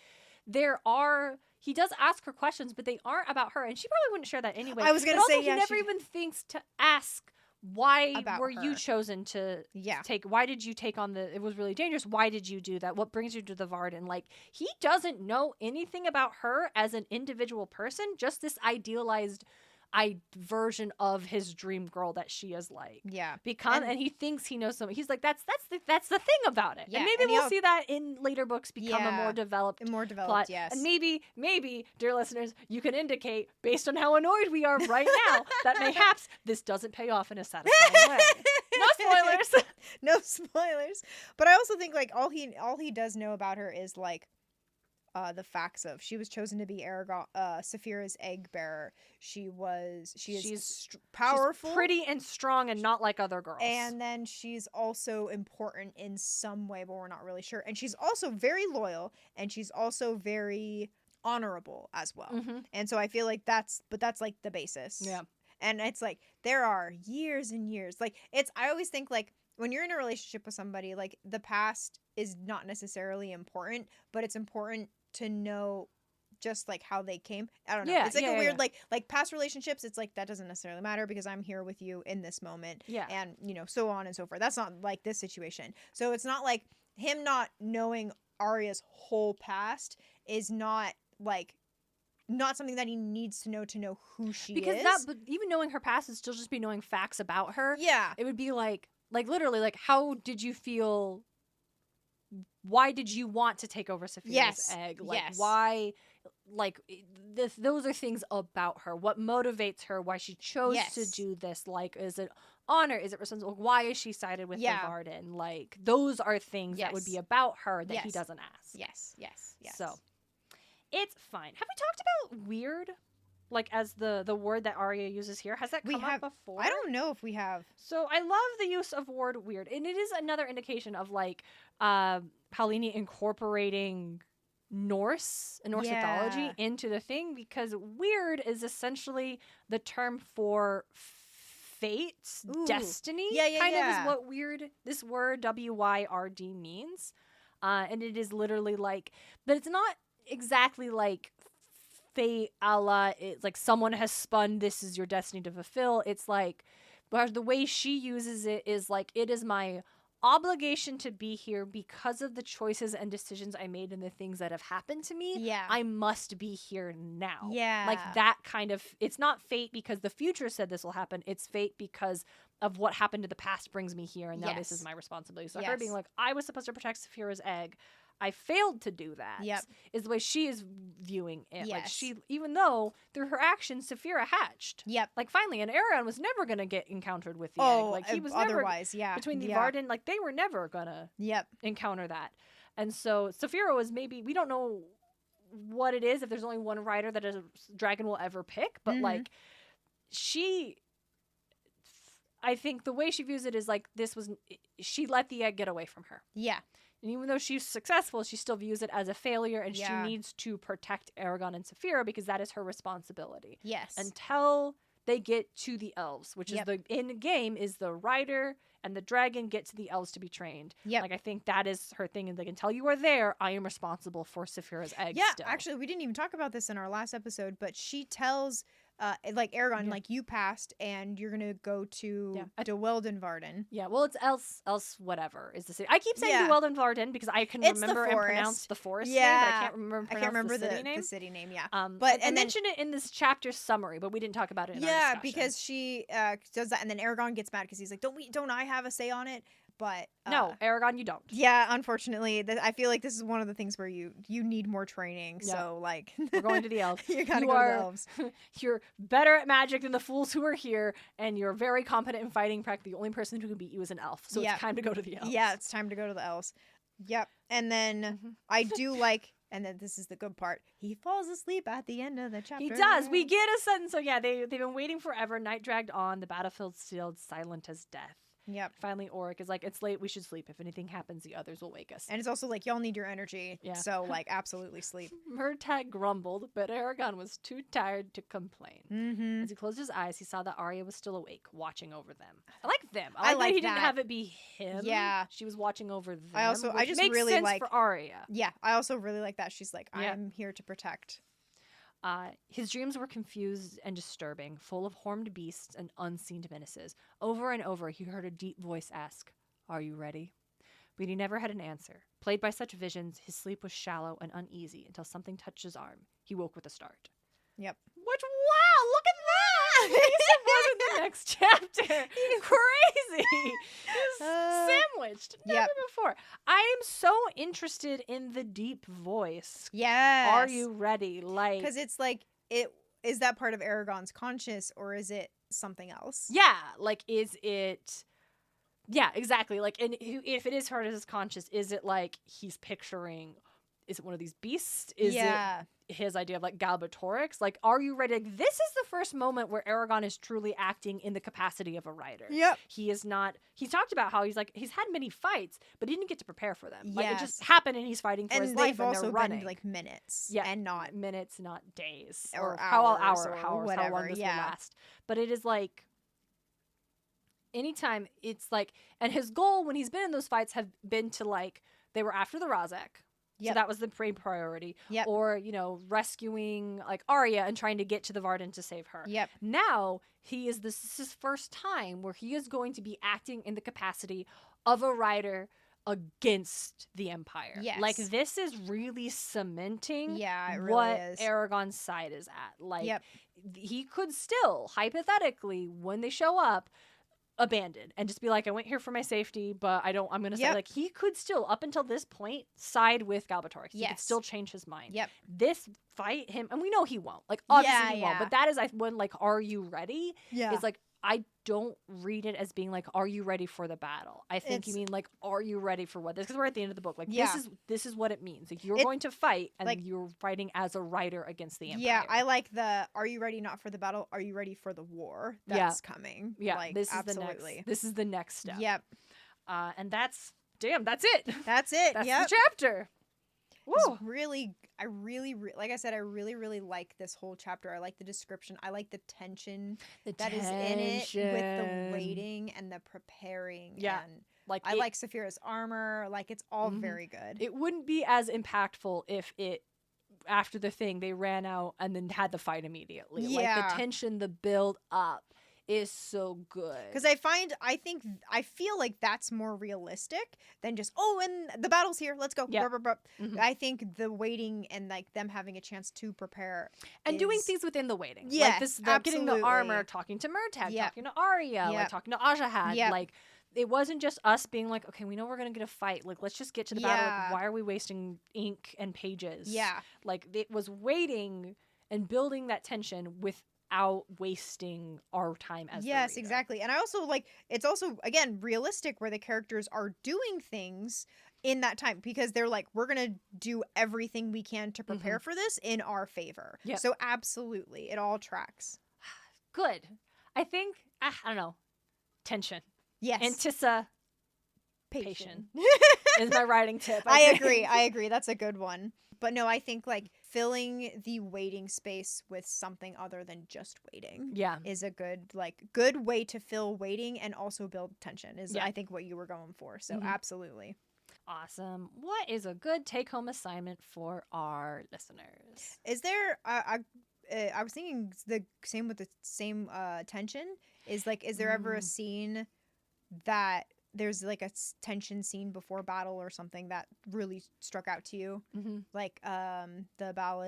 he does ask her questions, but they aren't about her, and she probably wouldn't share that anyway. I was gonna say he never even thinks to ask. Why were you chosen to take? Why did you take on it was really dangerous. Why did you do that? What brings you to the Varden? Like, he doesn't know anything about her as an individual person, just this idealized version of his dream girl that she is like. Yeah. And he thinks he knows something. He's like, that's the thing about it. Yeah. And maybe we'll see that in later books become a more developed plot. Yes. And maybe, dear listeners, you can indicate, based on how annoyed we are right now, that mayhaps this doesn't pay off in a satisfying way. No spoilers. No spoilers. But I also think like all he does know about her is like the facts of she was chosen to be Eragon, Saphira's egg bearer. She's powerful, she's pretty and strong, and not like other girls. And then she's also important in some way, but we're not really sure. And she's also very loyal, and she's also very honorable as well. Mm-hmm. And so I feel like that's like the basis. Yeah. And it's like there are years and years. Like I always think like when you're in a relationship with somebody, like the past is not necessarily important, but it's important to know just like how they came. I don't know. Yeah, it's like a weird like past relationships. It's like that doesn't necessarily matter because I'm here with you in this moment. Yeah. And so on and so forth. That's not like this situation. So it's not like him not knowing Arya's whole past is not something that he needs to know who she is. But even knowing her past would still just be knowing facts about her. Yeah. It would be like literally like, how did you feel? Why did you want to take over Saphira's egg? Like, why? Like, those are things about her. What motivates her? Why she chose to do this? Like, is it honor? Is it responsibility? Why is she sided with the Varden? Like, those are things that would be about her that he doesn't ask. Yes. So, it's fine. Have we talked about wyrd? Like, as the word that Arya uses here? Has that come up before? I don't know if we have. So, I love the use of word wyrd. And it is another indication of, like, Paulini incorporating Norse mythology into the thing, because wyrd is essentially the term for fate, destiny. Kind of is what this word wyrd means. And it is literally like, but it's not exactly like fate a la, it's like someone has spun, this is your destiny to fulfill. It's like, but the way she uses it is like, it is my obligation to be here because of the choices and decisions I made and the things that have happened to me. Yeah. I must be here now. Yeah. Like that kind of, it's not fate because the future said this will happen. It's fate because of what happened to the past brings me here, and now this is my responsibility. So her being like, I was supposed to protect Saphira's egg. I failed to do that. Yep. Is the way she is viewing it. Yes. Like she, even though through her actions, Saphira hatched. Yep. Like finally, and Eragon was never gonna get encountered with the egg. Like he was otherwise, between the Varden, like they were never gonna encounter that. And so Saphira was maybe, we don't know what it is if there's only one rider that a dragon will ever pick, but like I think the way she views it is like she let the egg get away from her. Yeah. And even though she's successful, she still views it as a failure, and she needs to protect Eragon and Saphira because that is her responsibility. Yes. Until they get to the elves, which is the in game is the rider and the dragon get to the elves to be trained. Yeah. Like I think that is her thing, and like until you are there, I am responsible for Saphira's egg. Yeah. Still. Actually, we didn't even talk about this in our last episode, but she tells like Eragon, like you passed, and you're gonna go to De Weldenvarden. Yeah, well, it's else whatever is the city. I keep saying De Weldenvarden because I can remember and pronounce the forest name, but I can't remember the city name. Yeah, but I mentioned it in this chapter summary, but we didn't talk about it in our discussion. Because she does that, and then Eragon gets mad because he's like, don't I have a say on it? But no, Eragon, you don't. Yeah, unfortunately, I feel like this is one of the things where you need more training. Yeah. So like, we're going to the elves. You gotta go to the elves. You're better at magic than the fools who are here, and you're very competent in fighting. Practically, the only person who can beat you is an elf. So it's time to go to the elves. Yeah, it's time to go to the elves. Yep. And then I do like. And then this is the good part. He falls asleep at the end of the chapter. He does. We get a sentence. So yeah, they've been waiting forever. Night dragged on. The battlefield sealed, silent as death. Yep. Finally, Auric is like, it's late. We should sleep. If anything happens, the others will wake us. And it's also like, y'all need your energy. Yeah. So like, absolutely sleep. Murtaugh grumbled, but Eragon was too tired to complain. As he closed his eyes, he saw that Arya was still awake, watching over them. I like them. I like that he didn't have it be him. Yeah. She was watching over them. I just makes really sense like for Arya. Yeah. I also really like that. She's like, I am here to protect. His dreams were confused and disturbing, full of horned beasts and unseen menaces. Over and over, he heard a deep voice ask, "Are you ready?" But he never had an answer. Plagued by such visions, his sleep was shallow and uneasy until something touched his arm. He woke with a start. Yep. Wow, look at that! It was in the next chapter. Crazy. Sandwiched. Never before. I am so interested in the deep voice. Yes. Are you ready? Like, because it's like, is that part of Eragon's conscious, or is it something else? Yeah. Like, is it? Yeah, exactly. Like, and if it is part of his conscious, is it like he's picturing? Is it one of these beasts? Is it his idea of like Galbatorix? Like, are you ready? Like, this is the first moment where Eragon is truly acting in the capacity of a writer. Yep. He is not. He talked about how he's had many fights, but he didn't get to prepare for them. Yes. Like, it just happened, and he's fighting for his life. And they're running. Been like minutes. Yeah, and not minutes, not days, or hours, or how long this will last. But it is like. Anytime it's like, and his goal when he's been in those fights have been to like, they were after the Razak. Yep. So that was the priority. Yep. Or, rescuing like Arya and trying to get to the Varden to save her. Yep. Now this is his first time where he is going to be acting in the capacity of a writer against the Empire. Yes. Like, this is really cementing what Eragon's side is at. Like, he could still, hypothetically, when they show up, abandon and just be like, I went here for my safety, but I'm gonna say, like, he could still, up until this point, side with Galbatorix. He could still change his mind. This fight him, and we know he won't, like, obviously he won't, but that is when, like, are you ready? It's like, I don't read it as being like, are you ready for the battle? I think you mean like, are you ready for what this? Because we're at the end of the book. Like, this is what it means. Like, you're going to fight, and like, you're fighting as a writer against the Empire. Yeah, I like are you ready not for the battle? Are you ready for the war that's coming? Yeah, like, this absolutely. This is the next step. Yep. And that's it. That's it. That's the chapter. I really, like I said, I really like this whole chapter. I like the description. I like the tension that is in it with the waiting and the preparing. Yeah. And like, I like Saphira's armor. Like, it's all very good. It wouldn't be as impactful if after the thing, they ran out and then had the fight immediately. Yeah. Like, the tension, the build up is so good. Because I feel like that's more realistic than just, and the battle's here, let's go. Yep. I think the waiting and like them having a chance to prepare and doing things within the waiting. Yes, like this, getting the armor, talking to Murtaugh, talking to Arya, like talking to Ajahad. Like, it wasn't just us being like, okay, we know we're gonna get a fight. Like, let's just get to the battle. Like, why are we wasting ink and pages? Yeah. Like, it was waiting and building that tension without wasting our time as the reader. Exactly. And I also like, it's also, again, realistic where the characters are doing things in that time because they're like, we're gonna do everything we can to prepare for this in our favor. So absolutely, it all tracks. Good. I think, I don't know, tension. Yes. Anticipation is my writing tip. I agree. That's a good one. But no, I think like filling the waiting space with something other than just waiting is a good way to fill waiting and also build tension is I think what you were going for. So absolutely. Awesome. What is a good take-home assignment for our listeners? Is there I was thinking the same with the same tension is like, is there ever a scene that there's like a tension scene before battle or something that really struck out to you? Mm-hmm. Like the Battle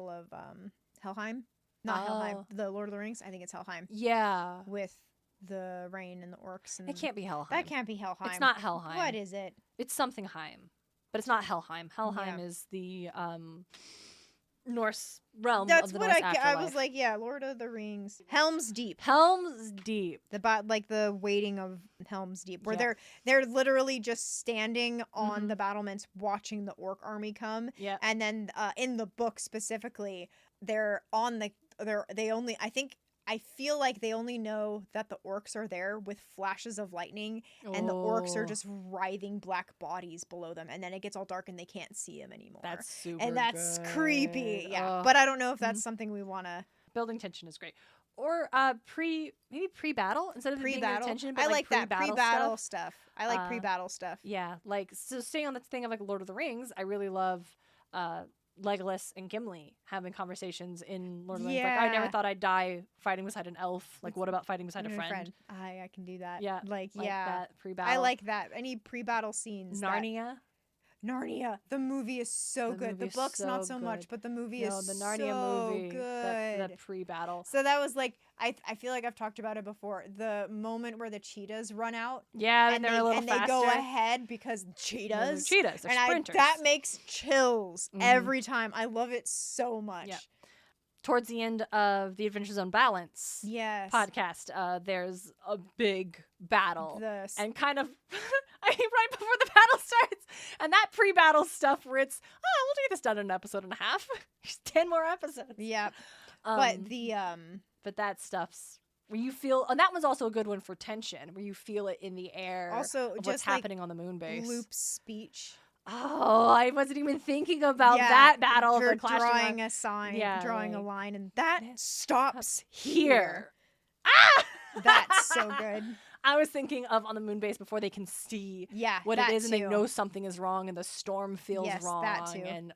of Helheim, not Helheim, the Lord of the Rings. I think it's Helheim. Yeah, with the rain and the orcs. And it can't be Helheim. That can't be Helheim. It's not Helheim. What is it? It's something Heim, but it's not Helheim. Helheim is the Norse realm of the Norse afterlife. I was like, yeah, Lord of the Rings. Helm's Deep. Helm's Deep. The waiting of Helm's Deep, where they're literally just standing on the battlements watching the orc army come. Yeah. And then in the book specifically, I feel like they only know that the orcs are there with flashes of lightning, and the orcs are just writhing black bodies below them, and then it gets all dark and they can't see them anymore. That's super and that's good. Creepy. Yeah, but I don't know if that's something we want to. Building tension is great. Or maybe pre-battle instead of pre-battle tension. But I like that pre-battle stuff. I like pre-battle stuff. Yeah, like so. Staying on the thing of like Lord of the Rings, I really love Legolas and Gimli having conversations in Lord of the Rings. Like, I never thought I'd die fighting beside an elf. Like, what about fighting beside a friend? I can do that. Yeah, like that pre-battle. I like that. Any pre-battle scenes. Narnia. The movie is so good. The book's not so much, but the movie is the Narnia so movie, good. The pre-battle. So that was like, I feel like I've talked about it before. The moment where the cheetahs run out. Yeah, and they're a little faster. They go ahead because cheetahs. They're sprinters. That makes chills every time. I love it so much. Yeah. Towards the end of the Adventures on Balance podcast, there's a big battle. And kind of, right before the battle starts. And that pre-battle stuff where it's, we'll get this done in an episode and a half. There's 10 more episodes. Yeah. But that stuff's where you feel, and that one's also a good one for tension, where you feel it in the air. Also, of what's happening on the moon base. Luke's speech. Oh, I wasn't even thinking about that battle. For drawing a sign, drawing a line, and that stops here. That's so good. I was thinking of on the moon base before they can see what it is, and they know something is wrong, and the storm feels wrong. That too. And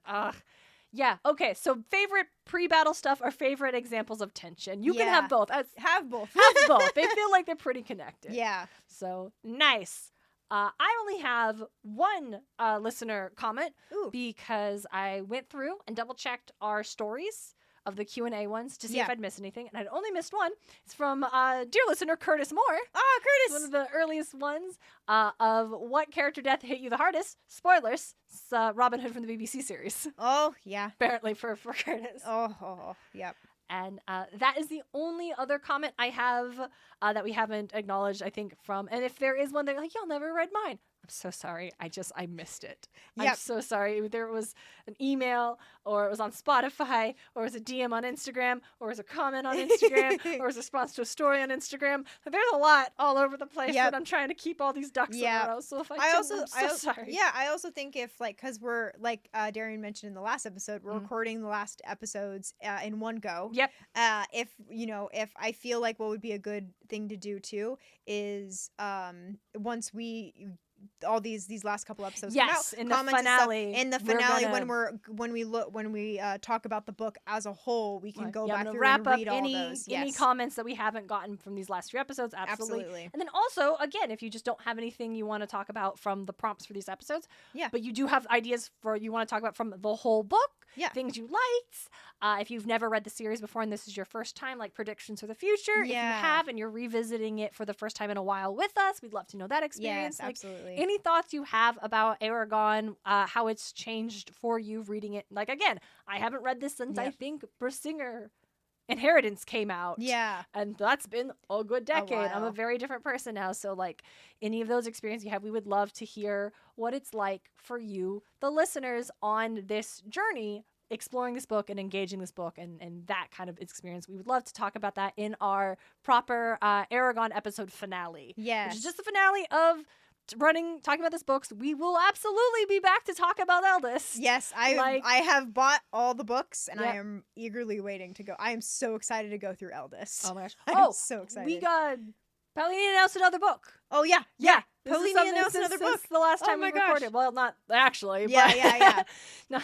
okay. So favorite pre-battle stuff are favorite examples of tension. You can have both. Have both. Have both. They feel like they're pretty connected. Yeah. So nice. I only have one listener comment because I went through and double-checked our stories of the Q&A ones to see if I'd missed anything, and I'd only missed one. It's from dear listener Curtis Moore. Curtis! One of the earliest ones of what character death hit you the hardest. Spoilers. It's Robin Hood from the BBC series. Oh, yeah. Apparently for Curtis. Oh, yep. And that is the only other comment I have that we haven't acknowledged, I think, from. And if there is one, they're like, y'all never read mine. I'm so sorry. I missed it. Yep. I'm so sorry. There was an email, or it was on Spotify, or it was a DM on Instagram, or it was a comment on Instagram, or it was a response to a story on Instagram. There's a lot all over the place, but I'm trying to keep all these ducks in a row. So if I'm so sorry. Yeah, I also think if, because we're, Darien mentioned in the last episode, we're recording the last episodes in one go. Yep. If I feel like what would be a good thing to do, too, is once we... all these last couple episodes come out, in the finale when we talk about the book as a whole, we can go back through wrap and read up all those. Any comments that we haven't gotten from these last few episodes. Absolutely. And then also, again, if you just don't have anything you want to talk about from the prompts for these episodes, but you do have ideas for you want to talk about from the whole book, things you liked, if you've never read the series before and this is your first time, like predictions for the future, if you have and you're revisiting it for the first time in a while with us, we'd love to know that experience. Yes, absolutely. Any thoughts you have about Eragon, how it's changed for you reading it? Like, again, I haven't read this since I think Brisingr Inheritance came out. Yeah. And that's been a good decade. I'm a very different person now. So, any of those experiences you have, we would love to hear what it's like for you, the listeners, on this journey, exploring this book and engaging this book and that kind of experience. We would love to talk about that in our proper Eragon episode finale. Yes. Which is just the finale of talking about this books. We will absolutely be back to talk about Eldest. Yes, I have bought all the books and I am eagerly waiting to go. I am so excited to go through Eldest. Oh my gosh. I'm so excited. We got Paolini announced another book. Oh yeah. Totally need to announce another book. The last time we recorded. Gosh. Well, not actually. Yeah. No,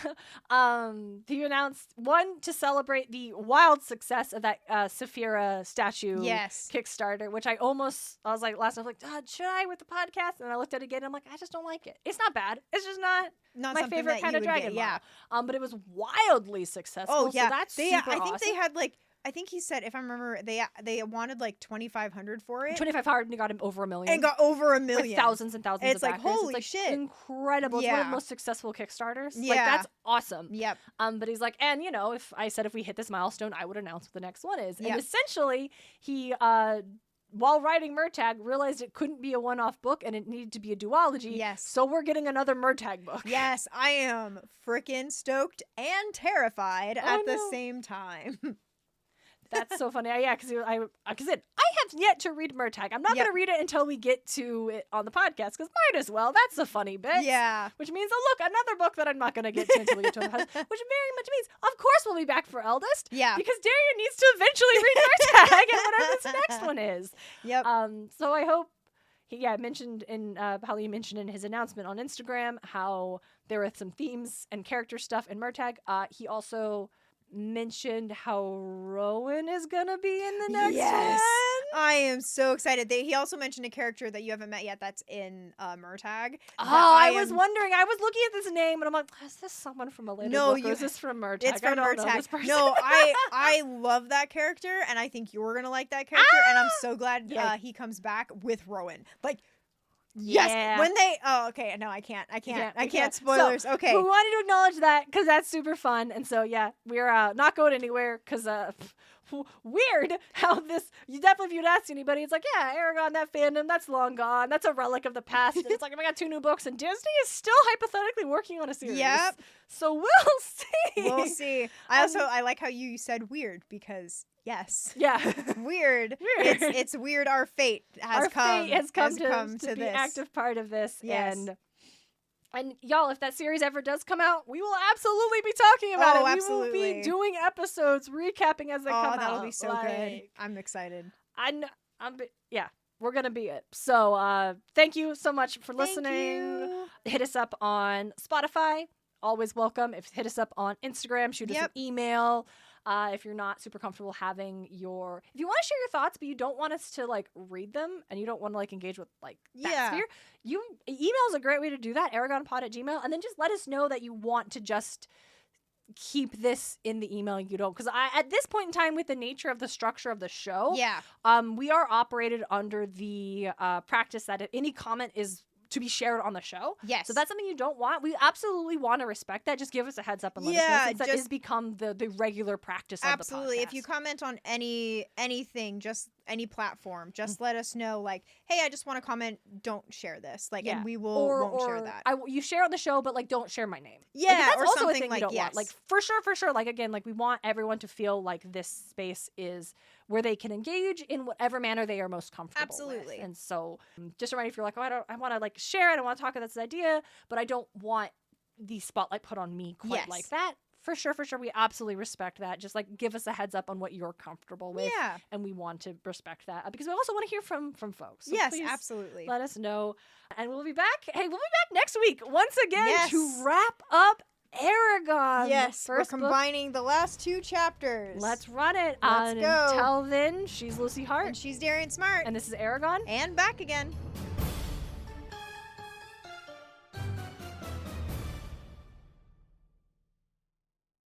he announced one to celebrate the wild success of that Saphira statue Kickstarter, which I was like last night, should I with the podcast? And I looked at it again. And I'm like, I just don't like it. It's not bad. It's just not my favorite kind of dragon. Yeah. But it was wildly successful. Oh yeah, so that's super I think awesome. they had I think he said, if I remember, they wanted like 2,500 for it. 2,500 and got him over $1 million. And got over $1 million. With thousands and thousands it's of like, backers. holy it's shit. Incredible. It's one of the most successful Kickstarters. Yeah. Like, that's awesome. Yep. But he's like, and if we hit this milestone, I would announce what the next one is. Yep. And essentially, he, while writing Murtaugh, realized it couldn't be a one-off book and it needed to be a duology. Yes. So we're getting another Murtaugh book. Yes, I am freaking stoked and terrified at the same time. That's so funny. Yeah, because I have yet to read Murtaugh. I'm not going to read it until we get to it on the podcast, because might as well. That's the funny bit. Yeah. Which means, another book that I'm not going to get to until we get to it. Which very much means, of course, we'll be back for Eldest. Yeah. Because Darien needs to eventually read Murtaugh and whatever this next one is. Yep. So I hope he mentioned in his announcement on Instagram how there were some themes and character stuff in Murtaugh. He also mentioned how Rowan is gonna be in the next one. I am so excited. He also mentioned a character that you haven't met yet that's in Murtaugh. I was wondering. I was looking at this name and I'm like, is this someone from a later book or is this from Murtaugh? It's from Murtaugh. No, I love that character and I think you're gonna like that character and I'm so glad he comes back with Rowan. Like, yes. Yeah. When they okay, no, I can't spoilers. So, okay. We wanted to acknowledge that because that's super fun. And so we're not going anywhere because weird how this if you'd asked anybody, it's like, Eragon, that fandom, that's long gone. That's a relic of the past. And it's like, I got 2 new books and Disney is still hypothetically working on a series. Yep. So we'll see. We'll see. I like how you said weird because yes. Yeah. Weird. It's weird. Our fate has come to be this active part of this. Yes. And y'all, if that series ever does come out, we will absolutely be talking about it. Absolutely. We will be doing episodes, recapping as they come out. Oh, that'll be so good. I'm excited. We're going to be it. So thank you so much for listening. Hit us up on Spotify. Always welcome. Hit us up on Instagram. Shoot us an email. If you're not super comfortable having if you want to share your thoughts, but you don't want us to read them and you don't want to engage with that sphere, email is a great way to do that. EragonPod@gmail.com, and then just let us know that you want to just keep this in the email. You don't, because at this point in time, with the nature of the structure of the show, we are operated under the practice that any comment is to be shared on the show. Yes. So that's something you don't want. We absolutely want to respect that. Just give us a heads up and let us know, since that has become the regular practice of the podcast. Absolutely. If you comment on anything, just any platform, just let us know, hey, I just want to comment, don't share this. And we won't share that. You share on the show, but don't share my name. Yeah, that's or also something a thing we don't want. For sure. Again, we want everyone to feel like this space is where they can engage in whatever manner they are most comfortable with. And so just a reminder, if you're like, I want to share it, I want to talk about this idea, but I don't want the spotlight put on me quite like that. For sure. We absolutely respect that. Just give us a heads up on what you're comfortable with. Yeah. And we want to respect that because we also want to hear from folks. So yes, absolutely. Let us know. And we'll be back. Hey, we'll be back next week once again to wrap up Eragon. Yes, we're combining the last 2 chapters. Let's run it. Let's go. Until then, she's Lucy Hart. And she's Darien Smartt. And this is Eragon. And back again.